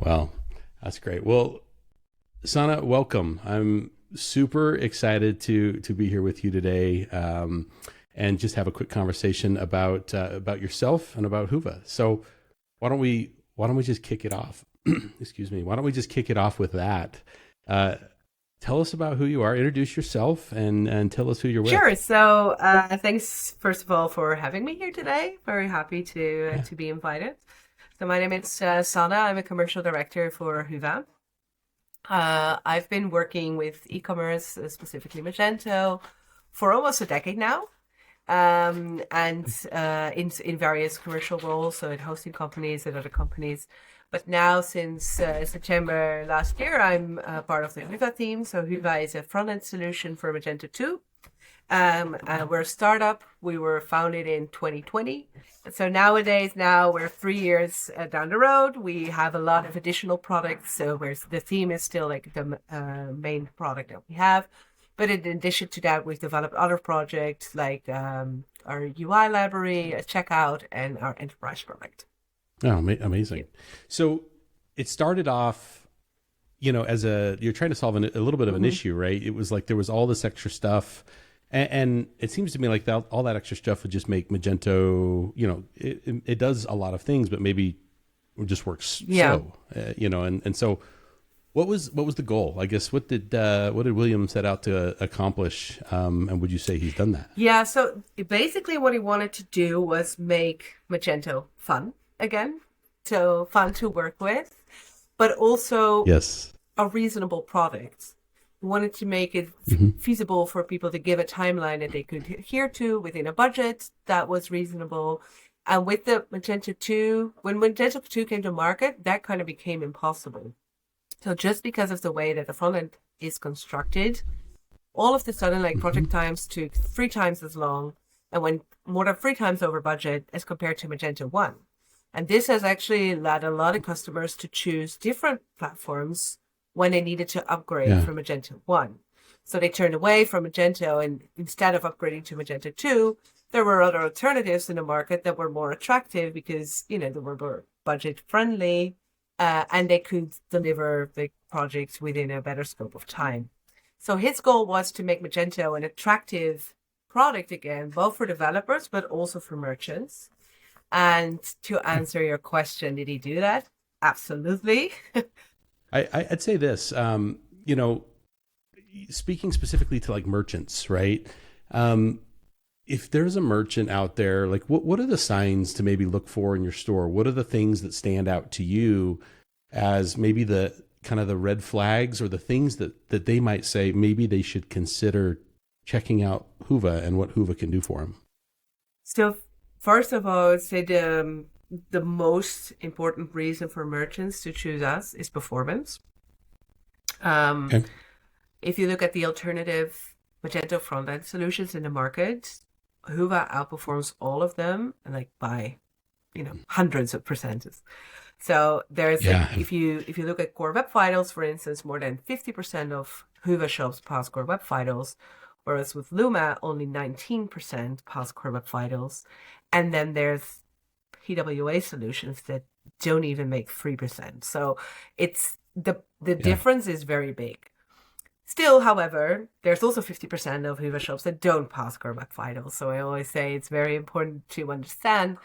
Well, that's great. Well, Sanne, welcome. I'm super excited to be here with you today, and just have a quick conversation about yourself and about Hyva. So, why don't we just kick it off? Excuse me. Why don't we just kick it off with that? Uh, Tell us about who you are. Introduce yourself and tell us who you're with. Sure. So, thanks first of all for having me here today. Very happy Yeah. to be invited. So, my name is Sanne. I'm a commercial director for Hyva. I've been working with e-commerce, specifically Magento, for almost a decade now, and in various commercial roles, so at hosting companies and other companies. But now, since September last year, I'm part of the Hyva team. So Hyva is a front-end solution for Magento 2. We're a startup. We were founded in 2020. So nowadays, now we're 3 years down the road. We have a lot of additional products. So the theme is still like the main product that we have. But in addition to that, we've developed other projects like our UI library, a checkout, and our enterprise product. Oh, Yeah. amazing. So it started off, as you're trying to solve a little bit of an hmm issue, right? It was like there was all this extra stuff, and it seems to me like all that extra stuff would just make Magento, it does a lot of things, but maybe it just works Yeah. slow, and so what was the goal? I guess what did William set out to accomplish, and would you say he's done that? Yeah, so basically what he wanted to do was make Magento fun again. So fun to work with, but also Yes. a reasonable product. He wanted to make it Hmm. feasible for people to give a timeline that they could adhere to within a budget that was reasonable. And with the Magento 2, when Magento 2 came to market, that kind of became impossible. So just because of the way that the front end is constructed, all of the sudden, like Hmm. project times took 3 times as long and went more than 3 times over budget as compared to Magento 1. And this has actually led a lot of customers to choose different platforms when they needed to upgrade Yeah. from Magento 1. So they turned away from Magento, and instead of upgrading to Magento 2, there were other alternatives in the market that were more attractive because, they were more budget friendly, and they could deliver the projects within a better scope of time. So his goal was to make Magento an attractive product again, both for developers but also for merchants. And to answer your question, did he do that? Absolutely. I'd say this, speaking specifically to like merchants, right? Um, if there's a merchant out there, like what are the signs to maybe look for in your store? What are the things that stand out to you as maybe the kind of the red flags, or the things that they might say maybe they should consider checking out Hyva and what Hyva can do for them? So first of all, I would say the most important reason for merchants to choose us is performance. Um, Okay. if you look at the alternative Magento front-end solutions in the market, Hyva outperforms all of them, like by hundreds of percentages. So there's like Yeah. if you look at core web vitals, for instance, more than 50% of Hyva shops pass core web vitals, whereas with Luma only 19% pass core web vitals. And then there's PWA solutions that don't even make 3%. So it's the Yeah. difference is very big. Still, however, there's also 50% of Hyva shops that don't pass core web vitals. So I always say it's very important to understand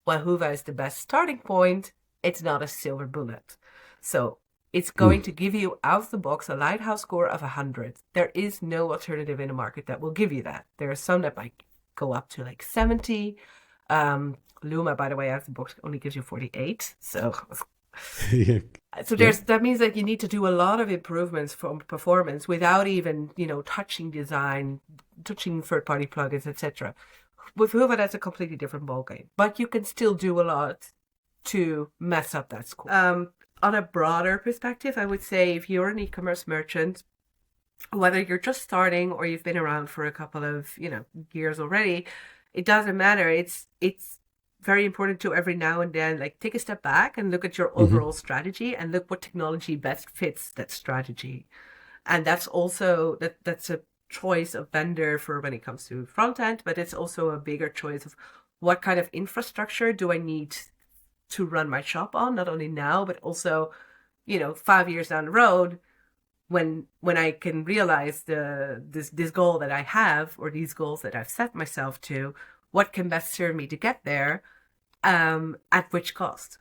while Hyva is the best starting point, it's not a silver bullet. So it's Mm. going to give you out of the box a lighthouse score of 100. There is no alternative in the market that will give you that. There are some that might go up to like 70. Luma, by the way, out of the box only gives you 48. Yeah. So Yep. that means that you need to do a lot of improvements from performance without even, touching design, touching third-party plugins, etc. With Hyva, that's a completely different ballgame. But you can still do a lot to mess up that score. On a broader perspective, I would say if you're an e-commerce merchant, whether you're just starting or you've been around for a couple of, years already, it doesn't matter. It's very important to every now and then like take a step back and look at your Hmm. overall strategy and look what technology best fits that strategy. And that's also that's a choice of vendor for when it comes to front end, but it's also a bigger choice of what kind of infrastructure do I need to run my shop on, not only now, but also 5 years down the road, when I can realize this goal that I have, or these goals that I've set myself to, what can best serve me to get there, at which cost?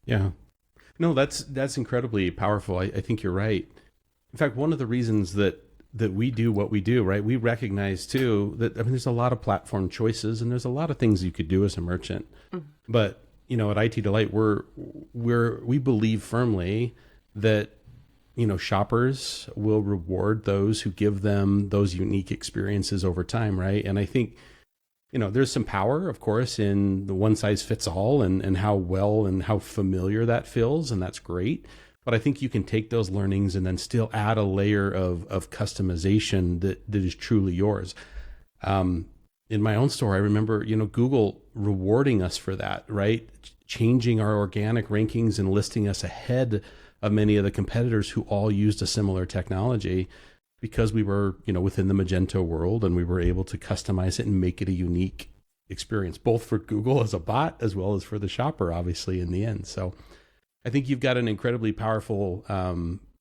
Yeah. No, that's incredibly powerful. I think you're right. In fact, one of the reasons that we do what we do, right? We recognize too that there's a lot of platform choices and there's a lot of things you could do as a merchant. Mm-hmm. But at IT Delight, we believe firmly that shoppers will reward those who give them those unique experiences over time, right? And I think there's some power, of course, in the one size fits all and how well and how familiar that feels, and that's great. But I think you can take those learnings and then still add a layer of customization that is truly yours. In my own store, I remember, Google rewarding us for that, right? Changing our organic rankings and listing us ahead of many of the competitors who all used a similar technology, because we were, within the Magento world, and we were able to customize it and make it a unique experience, both for Google as a bot, as well as for the shopper, obviously, in the end. So I think you've got an incredibly powerful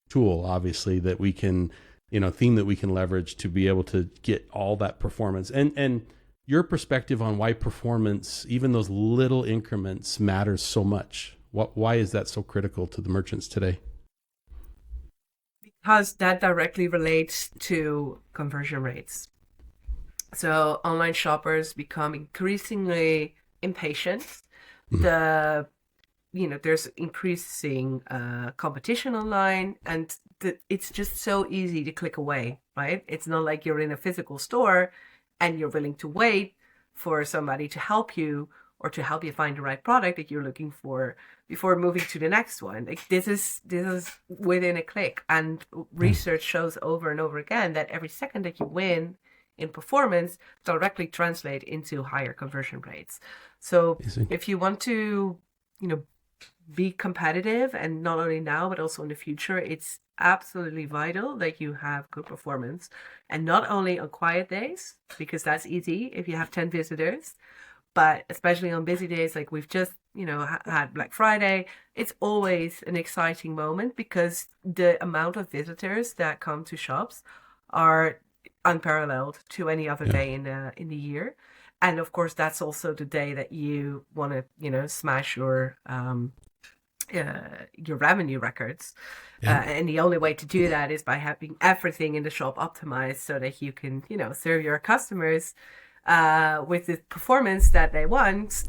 tool, obviously, that we can, theme that we can leverage to be able to get all that performance. And your perspective on why performance, even those little increments, matters so much. Why is that so critical to the merchants today? Because that directly relates to conversion rates. So online shoppers become increasingly impatient. Mm-hmm. There's increasing competition online, and it's just so easy to click away, right? It's not like you're in a physical store and you're willing to wait for somebody to help you, or to help you find the right product that you're looking for before moving to the next one. Like this is within a click. And research shows over and over again that every second that you win in performance directly translate into higher conversion rates. So if you want to, be competitive, and not only now, but also in the future, it's absolutely vital that you have good performance. And not only on quiet days, because that's easy if you have 10 visitors, but especially on busy days, like we've just, had Black Friday, it's always an exciting moment because the amount of visitors that come to shops are unparalleled to any other day in the year. And of course, that's also the day that you want to, smash your revenue records. And the only way to do that is by having everything in the shop optimized so that you can, serve your customers with the performance that they want,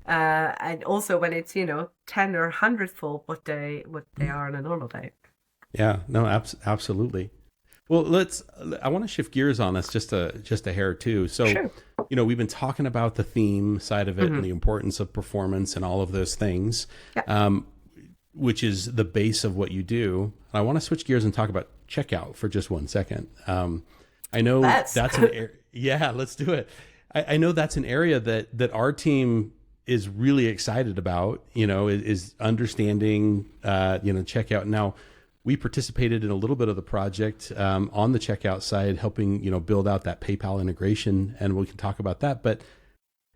and also when it's 10 or 100-fold what they are on a normal day. Yeah, no, absolutely. Well, I want to shift gears on us just a hair too. So, sure. We've been talking about the theme side of it, mm-hmm. and the importance of performance and all of those things, which is the base of what you do. I want to switch gears and talk about checkout for just 1 second. I know that's an area. Yeah, let's do it. I know that's an area that our team is really excited about, is understanding, checkout. Now, we participated in a little bit of the project on the checkout side, helping, build out that PayPal integration, and we can talk about that. But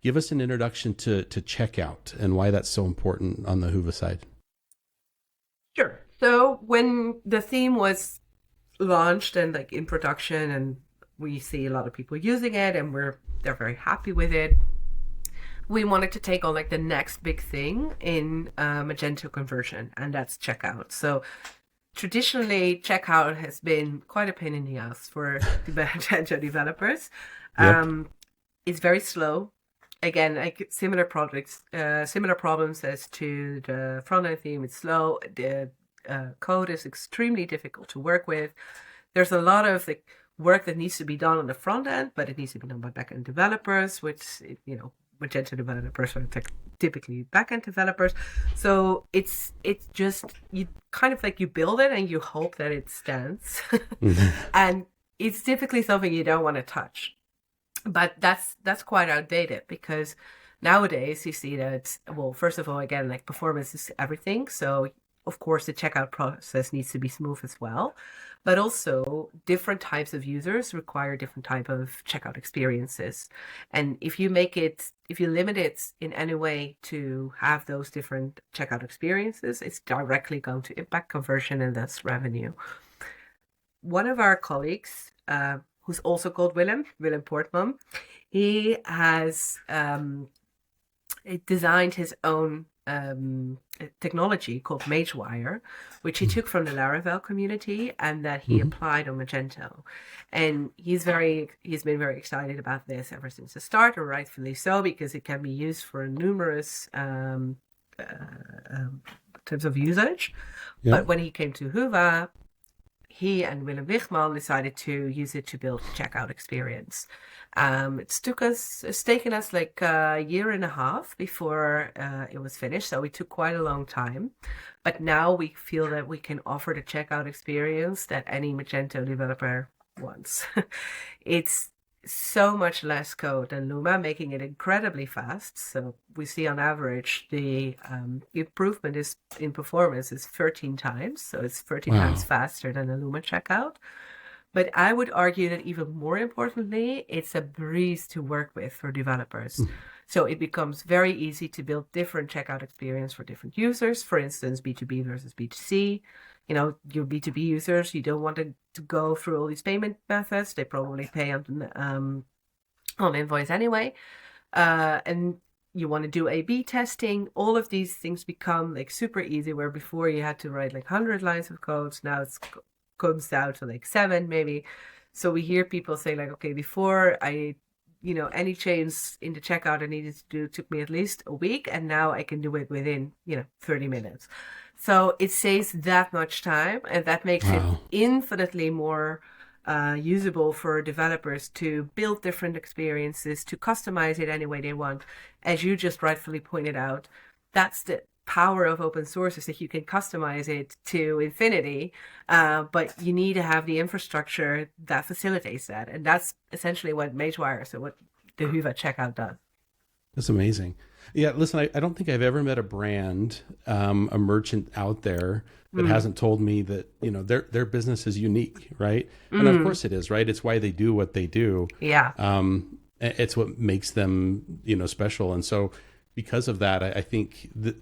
give us an introduction to checkout and why that's so important on the Hyva side. Sure. So when the theme was launched and like in production, and we see a lot of people using it, and they're very happy with it, we wanted to take on like the next big thing in Magento conversion, and that's checkout. So traditionally, checkout has been quite a pain in the ass for the Magento developers. Yep. It's very slow. Again, like similar problems as to the front-end theme. It's slow. The code is extremely difficult to work with. There's a lot of work that needs to be done on the front end, but it needs to be done by back-end developers, which, Magento developers are typically back-end developers. So it's just, you kind of you build it and you hope that it stands. And it's typically something you don't want to touch. But that's quite outdated, because nowadays you see that, well, first of all, again, performance is everything. So of course, the checkout process needs to be smooth as well. But also, different types of users require different type of checkout experiences. And if you limit it in any way to have those different checkout experiences, it's directly going to impact conversion and thus revenue. One of our colleagues, who's also called Willem Portman, he has designed his own technology called MageWire, which he took from the Laravel community and that he applied on Magento. And he's been very excited about this ever since the start, or rightfully so, because it can be used for numerous types of usage. Yeah. But when he came to Hyva, he and Willem Wichman decided to use it to build a checkout experience. It's taken us like a year and a half before it was finished, so it took quite a long time. But now we feel that we can offer the checkout experience that any Magento developer wants. It's so much less code than Luma, making it incredibly fast. So we see on average the improvement in performance is 13 times. So it's 13 times faster than a Luma checkout. But I would argue that even more importantly, it's a breeze to work with for developers. So it becomes very easy to build different checkout experience for different users. For instance, B2B versus B2C. You know, your B2B users, you don't want to go through all these payment methods. They probably pay on invoice anyway. And you want to do A/B testing. All of these things become like super easy, where before you had to write like 100 lines of code. Now it comes down to like 7 maybe. So we hear people say like, okay, before any change in the checkout I needed to do took me at least a week, and now I can do it within 30 minutes. So it saves that much time, and that makes it infinitely more usable for developers to build different experiences, to customize it any way they want. As you just rightfully pointed out, that's the power of open source, is that you can customize it to infinity, but you need to have the infrastructure that facilitates that. And that's essentially what MageWire, so what the Hyvä Checkout does. That's amazing. Yeah, listen, I don't think I've ever met a brand, a merchant out there that hasn't told me that, their business is unique, right? And of course it is, right? It's why they do what they do. Yeah. It's what makes them, special. And so because of that, I think that,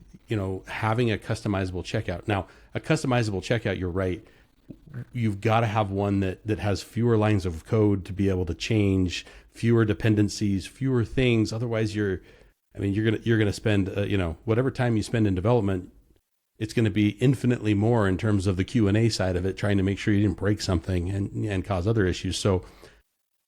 having a customizable checkout. Now, a customizable checkout, you're right. You've got to have one that has fewer lines of code to be able to change, fewer dependencies, fewer things. Otherwise, you're gonna spend whatever time you spend in development, it's going to be infinitely more in terms of the Q&A side of it, trying to make sure you didn't break something and cause other issues. So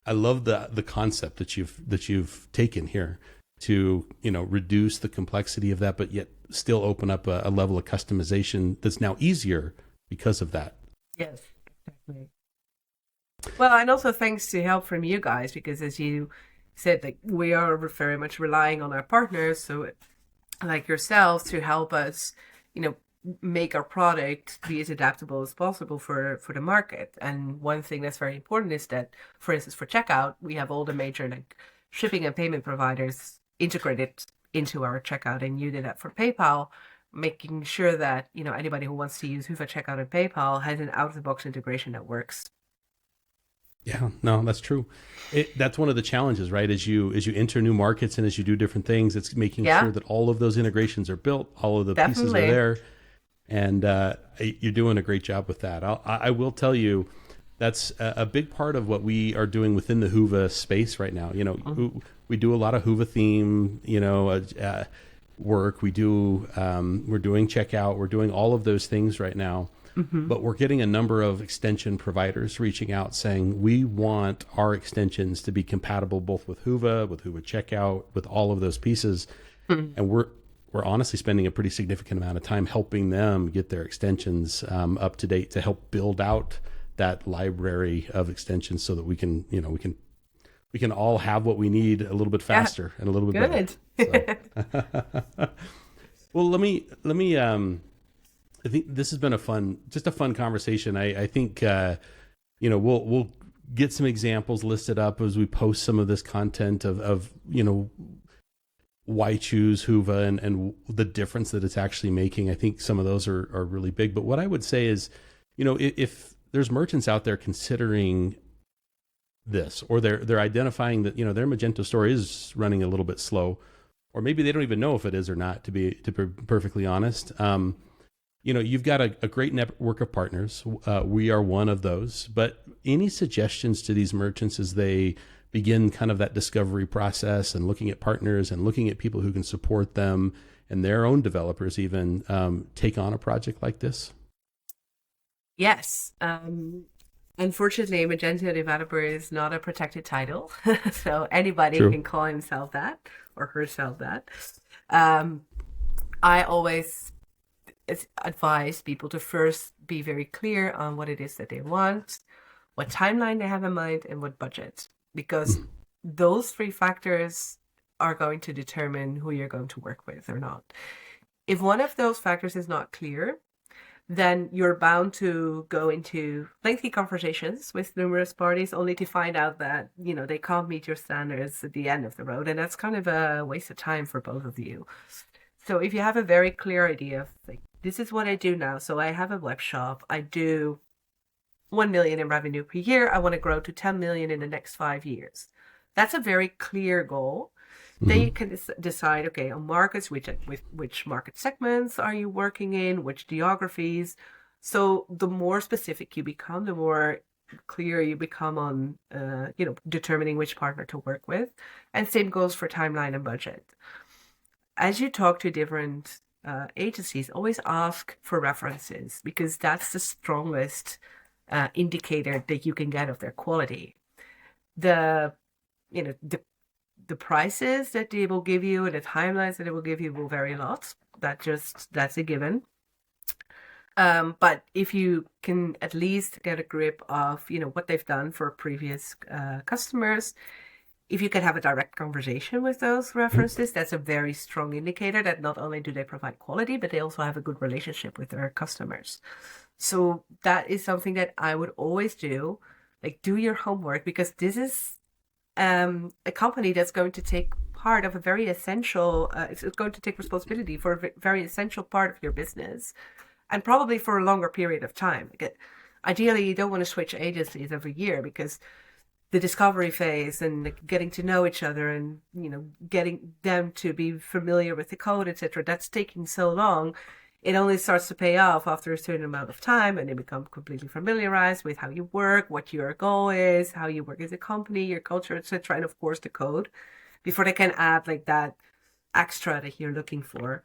I love the concept that you've taken here to reduce the complexity of that, but yet still open up a level of customization that's now easier because of that. Yes, exactly. Well, and also thanks to help from you guys, because as you said, like, we are very much relying on our partners, so like yourselves, to help us, make our product be as adaptable as possible for the market. And one thing that's very important is that, for instance, for checkout, we have all the major like shipping and payment providers integrated into our checkout, and you did that for PayPal, making sure that anybody who wants to use Hyvä Checkout and PayPal has an out-of-the-box integration that works. Yeah, no, that's true. That's one of the challenges, right? As you enter new markets and as you do different things, it's making sure that all of those integrations are built, all of the pieces are there, and you're doing a great job with that. I will tell you, that's a big part of what we are doing within the Hyva space right now. We do a lot of Hyva theme, work. We're doing checkout. We're doing all of those things right now. But we're getting a number of extension providers reaching out saying, we want our extensions to be compatible both with Hyva, with Hyva Checkout, with all of those pieces. And we're honestly spending a pretty significant amount of time helping them get their extensions up to date to help build out that library of extensions so that we can all have what we need a little bit faster and a little bit better. So. Well, let me I think this has been a fun conversation. I think, we'll get some examples listed up as we post some of this content of why choose Hyva and the difference that it's actually making. I think some of those are really big. But what I would say is, if there's merchants out there considering this, or they're identifying that, their Magento store is running a little bit slow, or maybe they don't even know if it is or not, to be perfectly honest. You've got a great network of partners. We are one of those. But any suggestions to these merchants as they begin kind of that discovery process and looking at partners and looking at people who can support them and their own developers even take on a project like this? Yes. Unfortunately, Magento developer is not a protected title. So anybody True. can call himself that or herself that. I always advise people to first be very clear on what it is that they want, what timeline they have in mind, and what budget, because those three factors are going to determine who you're going to work with or not. If one of those factors is not clear, then you're bound to go into lengthy conversations with numerous parties only to find out that, they can't meet your standards at the end of the road. And that's kind of a waste of time for both of you. So if you have a very clear idea of, like, this is what I do now. So I have a web shop. I do 1 million in revenue per year. I want to grow to 10 million in the next 5 years. That's a very clear goal. Then you can decide, okay, on markets, which market segments are you working in, which geographies. So the more specific you become, the more clear you become on, determining which partner to work with. And same goes for timeline and budget. As you talk to different agencies, always ask for references, because that's the strongest indicator that you can get of their quality. The prices that they will give you and the timelines that they will give you will vary a lot. That's a given. But if you can at least get a grip of, what they've done for previous customers, if you can have a direct conversation with those references, that's a very strong indicator that not only do they provide quality, but they also have a good relationship with their customers. So that is something that I would always do. Like, do your homework, because this is a company that's going to take part of a very essential, it's going to take responsibility for a very essential part of your business, and probably for a longer period of time. Ideally, you don't want to switch agencies every year, because the discovery phase and getting to know each other and, getting them to be familiar with the code, etc., that's taking so long. It only starts to pay off after a certain amount of time, and they become completely familiarized with how you work, what your goal is, how you work as a company, your culture, etc., and of course the code, before they can add like that extra that you're looking for.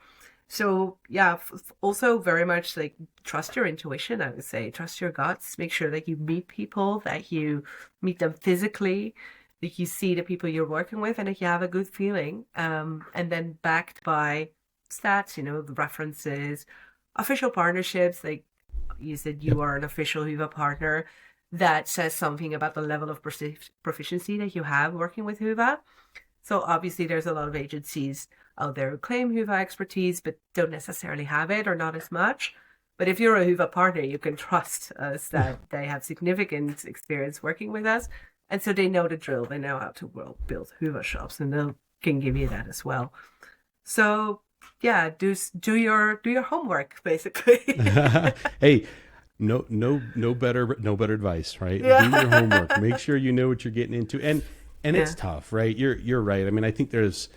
So yeah, also very much like trust your intuition. I would say trust your guts. Make sure that you meet people, that you meet them physically, that you see the people you're working with, and that you have a good feeling. And then backed by stats, the references, official partnerships. Like you said, you are an official Hyva partner. That says something about the level of proficiency that you have working with Hyva. So obviously there's a lot of agencies out there who claim Hyva expertise, but don't necessarily have it, or not as much. But if you're a Hyva partner, you can trust us that they have significant experience working with us. And so they know the drill. They know how to build Hyva shops, and they can give you that as well. So yeah, do your homework, basically. Hey, no better advice, right? Yeah. Do your homework. Make sure you know what you're getting into, and Yeah. it's tough, right? You're right. I mean, I think there's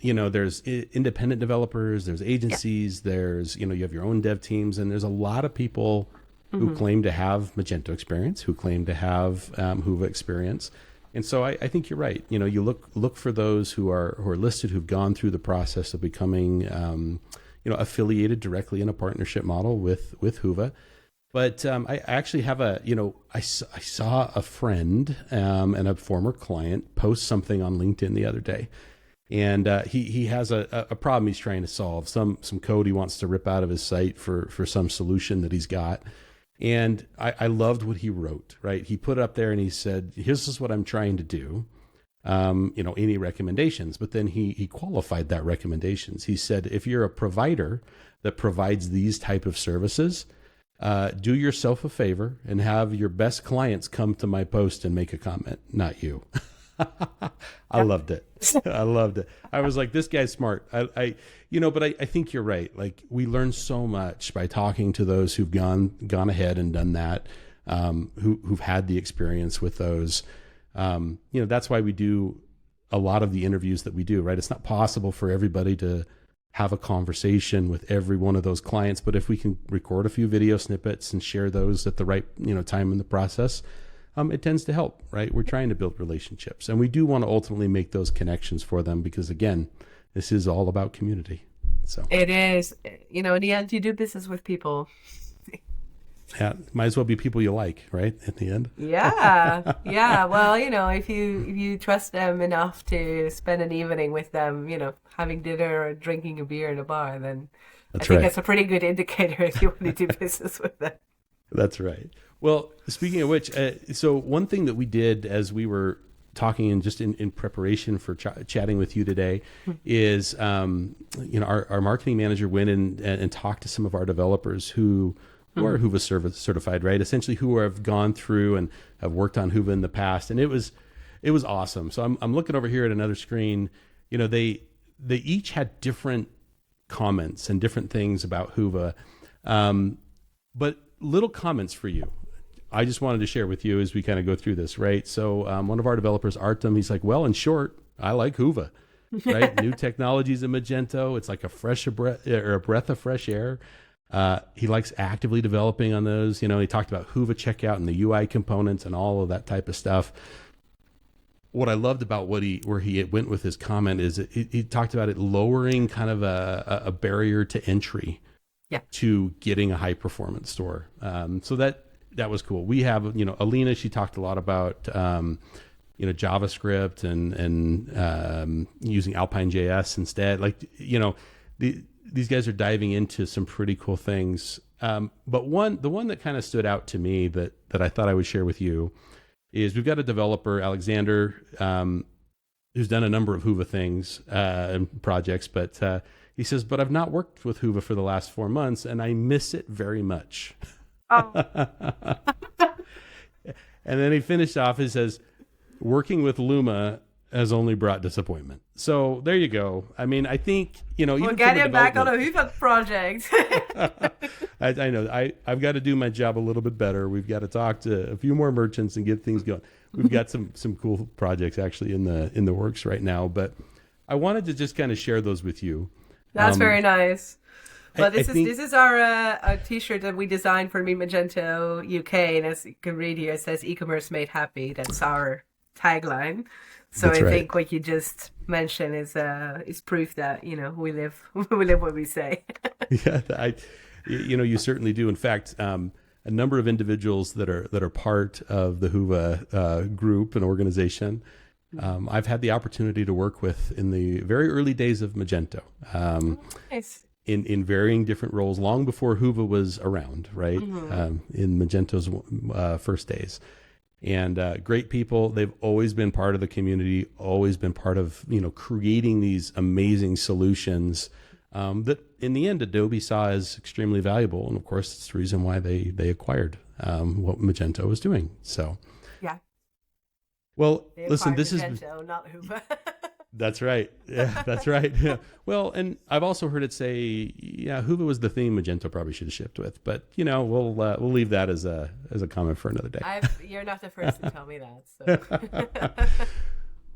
independent developers, there's agencies, there's you have your own dev teams, and there's a lot of people who claim to have Magento experience, who claim to have Hyva experience. And so I think you're right. You look for those who are listed, who've gone through the process of becoming, affiliated directly in a partnership model with Hyva. But I actually have I saw a friend and a former client post something on LinkedIn the other day, and he has a problem he's trying to solve, some code he wants to rip out of his site for some solution that he's got. And I loved what he wrote, right? He put it up there and he said, "This is what I'm trying to do. Any recommendations?" But then he qualified that recommendations. He said, if you're a provider that provides these type of services, do yourself a favor and have your best clients come to my post and make a comment, not you. I loved it. I loved it. I was like, this guy's smart. But I think you're right. Like, we learn so much by talking to those who've gone ahead and done that, who've had the experience with those. That's why we do a lot of the interviews that we do, right? It's not possible for everybody to have a conversation with every one of those clients, but if we can record a few video snippets and share those at the right, time in the process, it tends to help, right? We're trying to build relationships, and we do want to ultimately make those connections for them, because again, this is all about community. So it is, in the end, you do business with people. Yeah, might as well be people you like, right? At the end. Yeah. Well, if you trust them enough to spend an evening with them, having dinner or drinking a beer in a bar, then I think that's a pretty good indicator if you want to do business with them. That's right. Well, speaking of which, so one thing that we did as we were talking and just in preparation for chatting with you today is, our marketing manager went in and talked to some of our developers who are Hyvä certified, right? Essentially, who have gone through and have worked on Hyvä in the past, and it was awesome. So I'm looking over here at another screen. They each had different comments and different things about Hyvä, but little comments for you. I just wanted to share with you as we kind of go through this, right? So one of our developers, Artem, he's like, well, in short, I like Hyvä, right? New technologies in Magento. It's like a breath of fresh air. He likes actively developing on those. He talked about Hyvä Checkout and the UI components and all of that type of stuff. What I loved about where he went with his comment is he talked about it lowering kind of a barrier to entry to getting a high performance store. So that was cool. We have, Alina, she talked a lot about, JavaScript and using Alpine JS instead. Like, these guys are diving into some pretty cool things. But the one that kind of stood out to me that I thought I would share with you is we've got a developer, Alexander, who's done a number of Hyvä things and projects, but he says, but I've not worked with Hyvä for the last 4 months and I miss it very much. Oh. And then he finished off, he says, working with Luma has only brought disappointment. So there you go. I mean, I think, we'll get him back on a Hyvä project. I know. I've got to do my job a little bit better. We've got to talk to a few more merchants and get things going. We've got some cool projects actually in the works right now, but I wanted to just kind of share those with you. That's very nice. Well, this is our T-shirt that we designed for Me Magento UK, and as you can read here, it says "E-commerce made happy." That's our tagline. So I think what you just mentioned is proof that we live what we say. Yeah, you certainly do. In fact, a number of individuals that are part of the Hyvä group and organization, I've had the opportunity to work with in the very early days of Magento. Nice. In varying different roles, long before Hyvä was around, right? In Magento's first days. And great people. They've always been part of the community, always been part of, creating these amazing solutions that in the end Adobe saw as extremely valuable. And of course, it's the reason why they acquired what Magento was doing. So, yeah. Well, listen, this Magento, is not Hyvä. That's right. Yeah, that's right. Yeah. Well, and I've also heard it say, Hyvä was the theme Magento probably should have shipped with, but we'll leave that as a comment for another day. You're not the first to tell me that. So.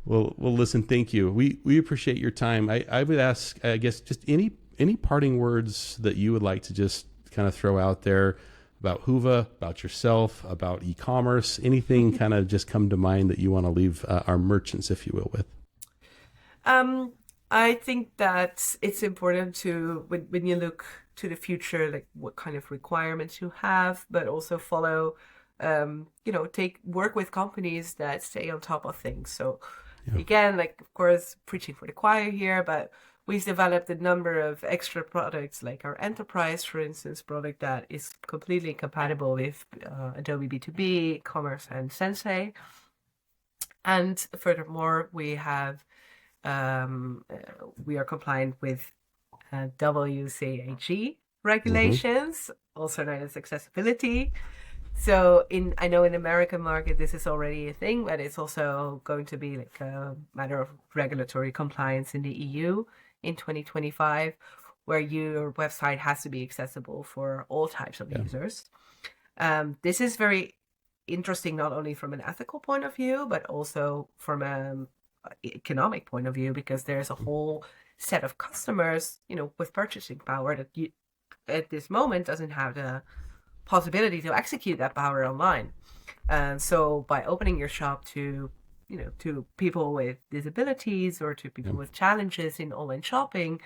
Well, listen, thank you. We appreciate your time. I would ask, I guess, just any parting words that you would like to just kind of throw out there about Hyvä, about yourself, about e-commerce, anything kind of just come to mind that you want to leave our merchants, if you will, with. I think that it's important to, when you look to the future, like what kind of requirements you have, but also follow, work with companies that stay on top of things. So again, like, of course, preaching for the choir here, but we've developed a number of extra products, like our enterprise, for instance, product that is completely compatible with Adobe B2B, Commerce, and Sensei. And furthermore, we have we are compliant with WCAG regulations, also known as accessibility. So I know in the American market this is already a thing, but it's also going to be like a matter of regulatory compliance in the EU in 2025, where your website has to be accessible for all types of users. This is very interesting, not only from an ethical point of view, but also from an economic point of view, because there's a whole set of customers, with purchasing power that you at this moment doesn't have the possibility to execute that power online. So by opening your shop to people with disabilities or to people with challenges in online shopping,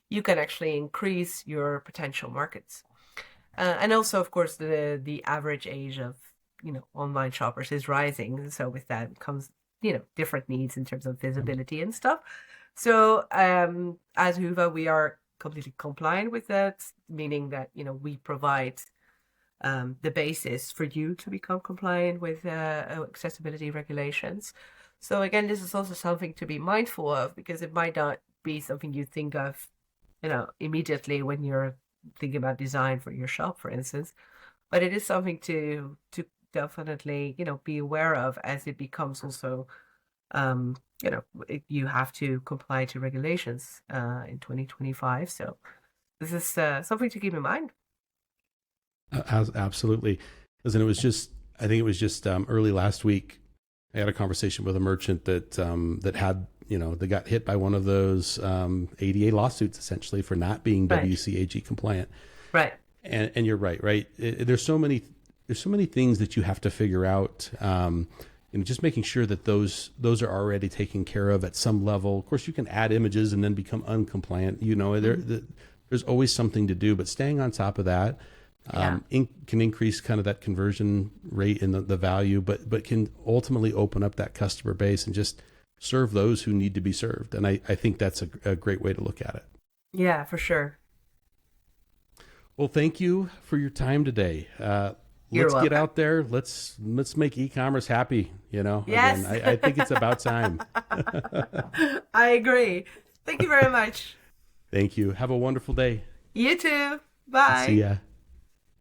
you can actually increase your potential markets. And also, of course, the average age of online shoppers is rising. So with that comes different needs in terms of visibility and stuff. So as Hyva, we are completely compliant with that, meaning that we provide the basis for you to become compliant with accessibility regulations. So again, this is also something to be mindful of, because it might not be something you think of, immediately when you're thinking about design for your shop, for instance. But it is something to definitely, be aware of, as it becomes also, you have to comply to regulations in 2025. So this is something to keep in mind. Absolutely. Listen, I think it was just early last week, I had a conversation with a merchant that had, they got hit by one of those ADA lawsuits, essentially, for not being WCAG compliant. Right. And you're right. There's so many things that you have to figure out. Just making sure that those are already taken care of at some level. Of course, you can add images and then become uncompliant. There's always something to do, but staying on top of that can increase kind of that conversion rate and the value, but can ultimately open up that customer base and just serve those who need to be served. And I think that's a great way to look at it. Yeah, for sure. Well, thank you for your time today. You're let's welcome. get out there. Let's make e-commerce happy. Yes. Again, I think it's about time. I agree. Thank you very much. Thank you. Have a wonderful day. You too. Bye. See ya.